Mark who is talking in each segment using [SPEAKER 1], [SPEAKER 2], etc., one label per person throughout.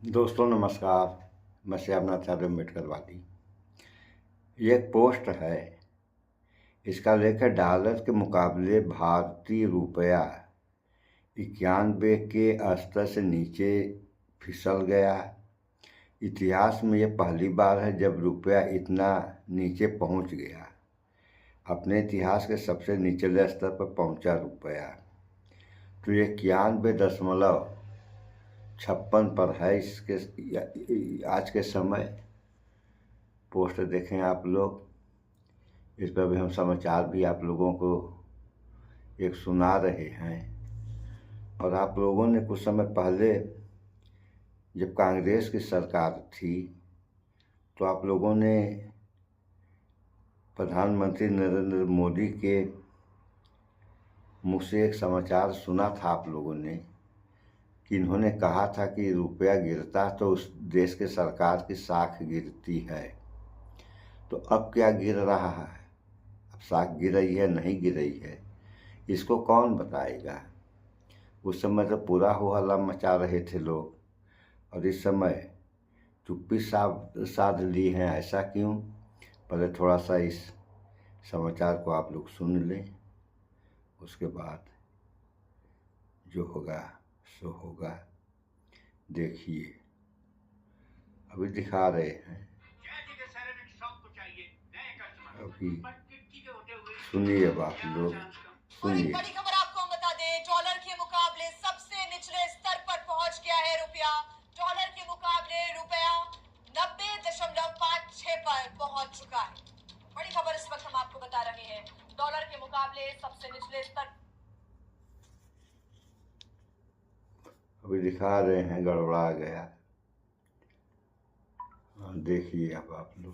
[SPEAKER 1] दोस्तों नमस्कार। मैं श्यामनाथ अम्बेडकरवादी। ये एक पोस्ट है। इसका लेख है डॉलर के मुकाबले भारतीय रुपया 91 के स्तर से नीचे फिसल गया। इतिहास में यह पहली बार है जब रुपया इतना नीचे पहुंच गया। अपने इतिहास के सबसे निचले स्तर पर पहुंचा रुपया। तो 91.56 पर है इसके आज के समय। पोस्ट देखें आप लोग। इस पर भी हम समाचार भी आप लोगों को एक सुना रहे हैं। और आप लोगों ने कुछ समय पहले जब कांग्रेस की सरकार थी तो आप लोगों ने प्रधानमंत्री नरेंद्र मोदी के मुँह से एक समाचार सुना था आप लोगों ने कि इन्होंने कहा था कि रुपया गिरता तो उस देश के सरकार की साख गिरती है। तो अब क्या गिर रहा है? अब साख गिर रही है नहीं गिर रही है, इसको कौन बताएगा? उस समय तो पूरा हो हल्ला मचा रहे थे लोग, और इस समय चुप्पी साध ली है। ऐसा क्यों? पहले थोड़ा सा इस समाचार को आप लोग सुन लें, उसके बाद जो होगा सो होगा। देखिए, अभी दिखा रहे हैं। अभी सुनिए आप लोग, सुनिए।
[SPEAKER 2] बड़ी खबर आपको हम बता दें, डॉलर के मुकाबले सबसे निचले स्तर पर पहुंच गया है रुपया। डॉलर के मुकाबले रुपया 90.56 पर पहुंच चुका है। बड़ी खबर इस वक्त हम आपको बता रहे हैं, डॉलर के मुकाबले सबसे निचले स्तर।
[SPEAKER 1] अभी दिखा रहे हैं, गड़बड़ा गया। देखिए अब आप लोग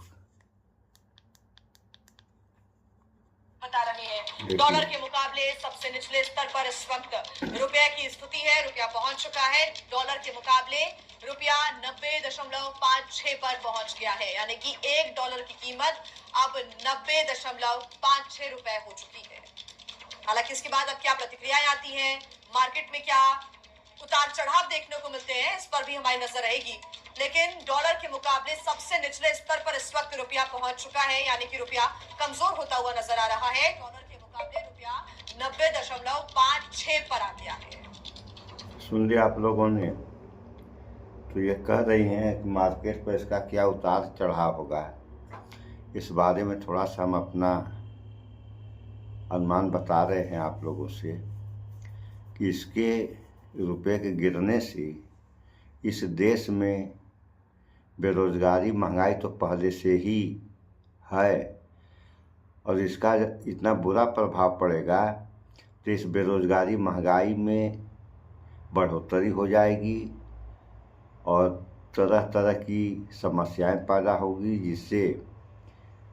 [SPEAKER 2] बता रहे हैं, डॉलर के मुकाबले सबसे निचले स्तर पर इस वक्त रुपये की स्थिति है। रुपया पहुंच चुका है, डॉलर के मुकाबले रुपया 90.56 पर पहुंच गया है। यानी कि $1 की कीमत अब 90.56 रुपए हो चुकी है। हालांकि इसके बाद अब क्या प्रतिक्रियाएं आती हैं, मार्केट में क्या उतार चढ़ाव देखने को मिलते हैं, इस पर भी हमारी नजर रहेगी। लेकिन डॉलर के मुकाबले सबसे निचले स्तर पर इस वक्त रुपया पहुंच चुका है, यानी कि रुपया कमजोर होता हुआ नजर आ रहा है। डॉलर के मुकाबले रुपया 90.56 पर आ गया है।
[SPEAKER 1] सुन लिया आप लोगों ने। तो ये कह रही हैं कि मार्केट पर इसका क्या उतार चढ़ाव होगा, इस बारे में थोड़ा सा हम अपना अनुमान बता रहे हैं आप लोगों से कि इसके रुपये के गिरने से इस देश में बेरोजगारी, महंगाई तो पहले से ही है, और इसका इतना बुरा प्रभाव पड़ेगा तो इस बेरोजगारी, महंगाई में बढ़ोतरी हो जाएगी और तरह तरह की समस्याएं पैदा होगी, जिससे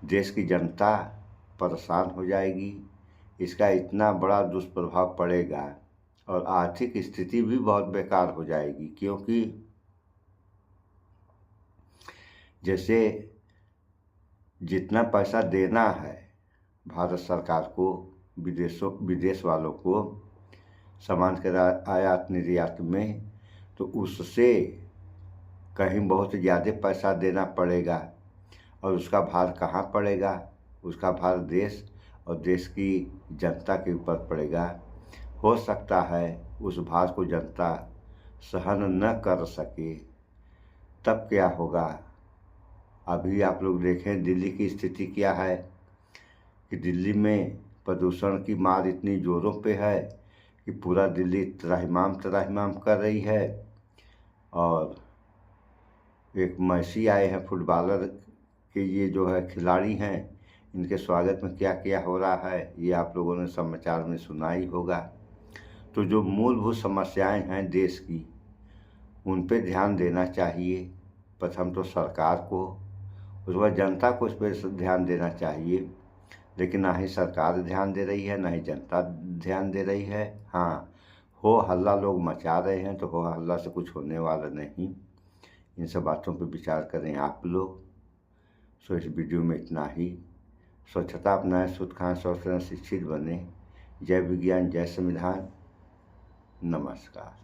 [SPEAKER 1] देश की जनता परेशान हो जाएगी। इसका इतना बड़ा दुष्प्रभाव पड़ेगा और आर्थिक स्थिति भी बहुत बेकार हो जाएगी, क्योंकि जैसे जितना पैसा देना है भारत सरकार को विदेश वालों को सामान के आयात निर्यात में, तो उससे कहीं बहुत ज़्यादा पैसा देना पड़ेगा। और उसका भार कहाँ पड़ेगा? उसका भार देश और देश की जनता के ऊपर पड़ेगा। हो सकता है उस भार को जनता सहन न कर सके, तब क्या होगा? अभी आप लोग देखें दिल्ली की स्थिति क्या है कि दिल्ली में प्रदूषण की मार इतनी ज़ोरों पे है कि पूरा दिल्ली त्राहिमाम कर रही है। और एक मैसी आए हैं फुटबॉलर के, ये जो है खिलाड़ी हैं, इनके स्वागत में क्या क्या हो रहा है ये आप लोगों ने समाचार में सुना ही होगा। तो जो मूलभूत समस्याएं हैं देश की, उन पे ध्यान देना चाहिए। प्रथम तो सरकार को, उसके बाद जनता को इस पर ध्यान देना चाहिए। लेकिन ना ही सरकार ध्यान दे रही है, ना ही जनता ध्यान दे रही है। हाँ, हो हल्ला लोग मचा रहे हैं, तो हो हल्ला से कुछ होने वाला नहीं। इन सब बातों पर विचार करें आप लोग। सो इस वीडियो में इतना ही। स्वच्छता अपनाएं, शुद्ध खाएं, स्वस्थ रहें, शिक्षित बने। जय विज्ञान, जय संविधान। नमस्कार।